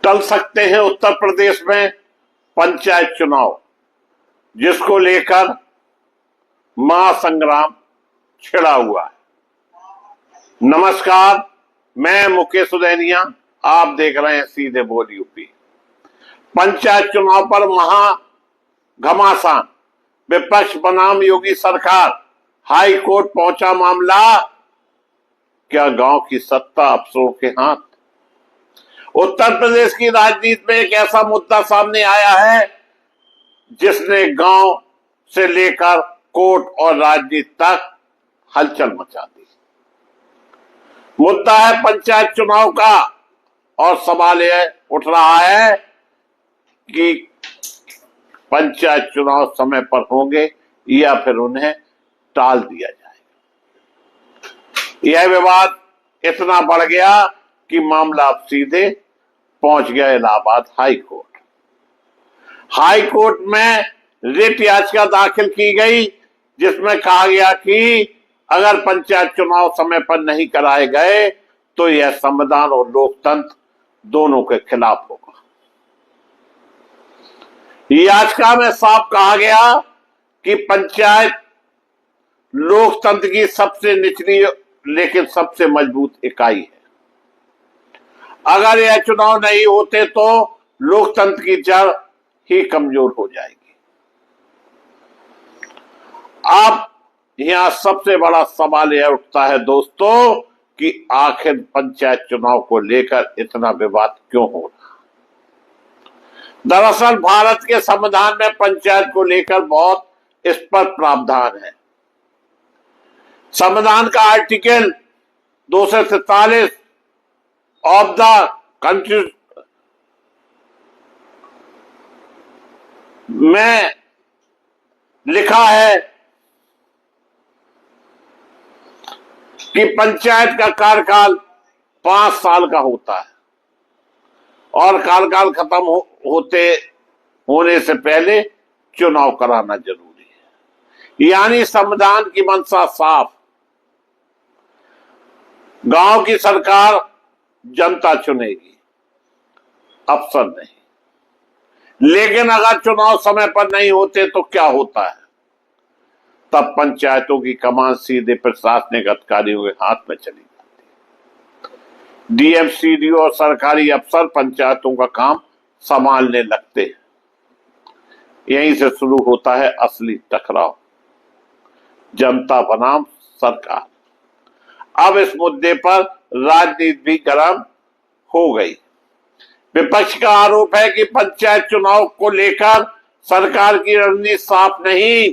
टल सकते हैं उत्तर प्रदेश में पंचायत चुनाव, जिसको लेकर महासंग्राम छिड़ा हुआ है। नमस्कार, मैं मुकेश उदैनिया, आप देख रहे हैं सीधे बोल यूपी। पंचायत चुनाव पर महा घमासान, विपक्ष बनाम योगी सरकार, हाई कोर्ट पहुंचा मामला, क्या गांव की सत्ता अफसरों के हाथ? उत्तर प्रदेश की राजनीति में एक ऐसा मुद्दा सामने आया है जिसने गांव से लेकर कोर्ट और राजनीति तक हलचल मचा दी। मुद्दा है पंचायत चुनाव का, और सवाल यह उठ रहा है कि पंचायत चुनाव समय पर होंगे या फिर उन्हें टाल दिया जाएगा। यह विवाद इतना बढ़ गया कि मामला अब सीधे पहुंच गया Allahabad high court. High court में रिट याचिका दाखिल की गई, जिसमें कहा गया कि अगर पंचायत चुनाव समय पर नहीं कराए गए तो यह संविधान और लोकतंत्र दोनों के खिलाफ होगा। याचिका में साफ कहा गया कि पंचायत लोकतंत्र की सबसे निचली लेकिन सबसे मजबूत इकाई है। अगर यह चुनाव नहीं होते तो लोकतंत्र की जड़ ही कमजोर हो जाएगी। अब यहां सबसे बड़ा सवाल यह उठता है दोस्तों कि आखिर पंचायत चुनाव को लेकर इतना विवाद क्यों हो रहा? दरअसल भारत के संविधान में पंचायत को लेकर बहुत स्पष्ट प्रावधान है। संविधान का आर्टिकल 243 ऑफ द कॉन्स्टिट्यूशन में लिखा है कि पंचायत का कार्यकाल 5 साल का होता है और कार्यकाल खत्म होने से पहले चुनाव कराना जरूरी है। यानी संविधान की मंशा साफ, गांव की सरकार जनता चुनेगी, अफसर नहीं। लेकिन अगर चुनाव समय पर नहीं होते तो क्या होता है? तब पंचायतों की कमान सीधे प्रशासनिक अधिकारियों के हाथ में चली जाती है। डीएम, सीडीओ और सरकारी अफसर पंचायतों का काम संभालने लगते हैं। यहीं से शुरू होता है असली टकराव, जनता बनाम सरकार। अब इस मुद्दे पर राजनीति भी गर्म हो गई। विपक्ष का आरोप है कि पंचायत चुनाव को लेकर सरकार की रणनीति साफ नहीं।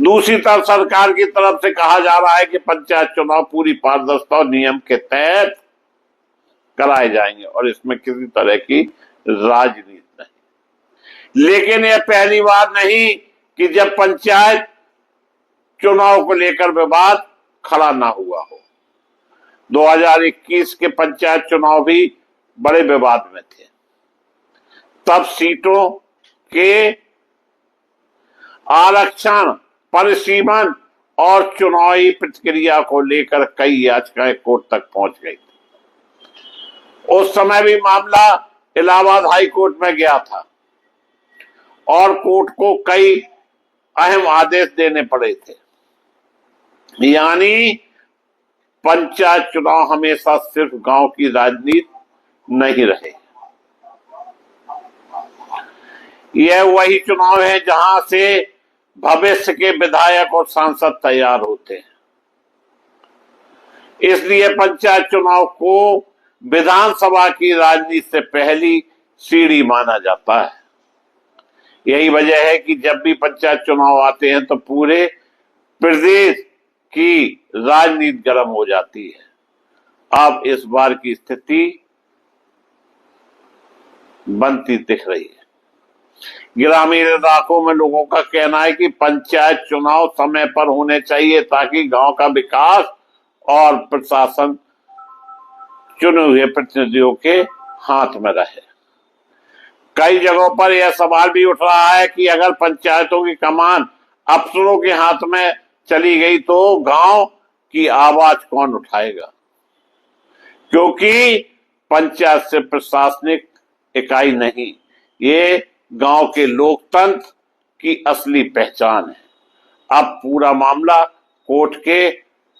दूसरी तरफ सरकार की तरफ से कहा जा रहा है कि पंचायत चुनाव पूरी पारदर्शिता और नियम के तहत कराए जाएंगे और इसमें किसी तरह की राजनीति नहीं। लेकिन यह पहली बार नहीं कि जब पंचायत चुनाव को लेकर विवाद खड़ा ना हुआ हो। 2021 के पंचायत चुनाव भी बड़े विवाद में थे। तब सीटों के आरक्षण, परिसीमन और चुनावी प्रक्रिया को लेकर कई याचिकाएं कोर्ट तक पहुंच गई थी। उस समय भी मामला इलाहाबाद हाई कोर्ट में गया था और कोर्ट को कई अहम आदेश देने पड़े थे। यानी पंचायत चुनाव हमेशा सिर्फ गांव की राजनीति नहीं रहे। यह वही चुनाव है जहां से भविष्य के विधायक और सांसद तैयार होते हैं। इसलिए पंचायत चुनाव को विधानसभा की राजनीति से पहली सीढ़ी माना जाता है। यही वजह है कि जब भी पंचायत चुनाव आते हैं तो पूरे प्रदेश की राजनीति गर्म हो जाती है। अब इस बार की स्थिति बनती दिख रही है। ग्रामीण इलाकों में लोगों का कहना है कि पंचायत चुनाव समय पर होने चाहिए ताकि गांव का विकास और प्रशासन चुने हुए प्रतिनिधियों के हाथ में रहे। कई जगहों पर यह सवाल भी उठ रहा है कि अगर पंचायतों की कमान अफसरों के हाथ में चली गई तो गांव की आवाज कौन उठाएगा? क्योंकि पंचायत से प्रशासनिक इकाई नहीं, ये गांव के लोकतंत्र की असली पहचान है। अब पूरा मामला कोर्ट के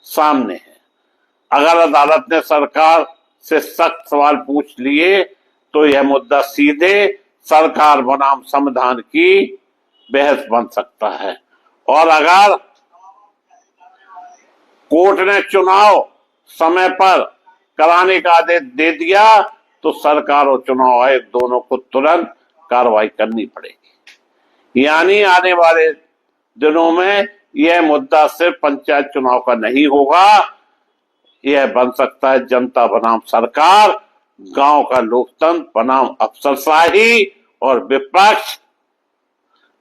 सामने है। अगर अदालत ने सरकार से सख्त सवाल पूछ लिए तो यह मुद्दा सीधे सरकार बनाम संविधान की बहस बन सकता है। और अगर कोर्ट ने चुनाव समय पर कराने का आदेश दे दिया तो सरकार और चुनाव आयोग दोनों को तुरंत कार्रवाई करनी पड़ेगी। यानी आने वाले दिनों में यह मुद्दा सिर्फ पंचायत चुनाव का नहीं होगा, यह बन सकता है जनता बनाम सरकार, गांव का लोकतंत्र बनाम अफसरशाही और विपक्ष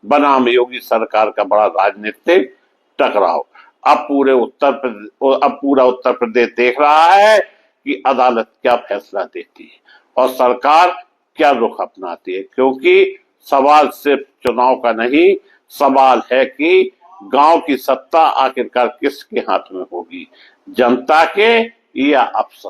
बनाम योगी सरकार का बड़ा राजनीतिक टकराव। अब पूरा उत्तर प्रदेश देख रहा है कि अदालत क्या फैसला देती है और सरकार क्या रुख अपनाती है, क्योंकि सवाल सिर्फ चुनाव का नहीं, सवाल है कि गांव की सत्ता आखिरकार किसके हाथ में होगी, जनता के या अफसर।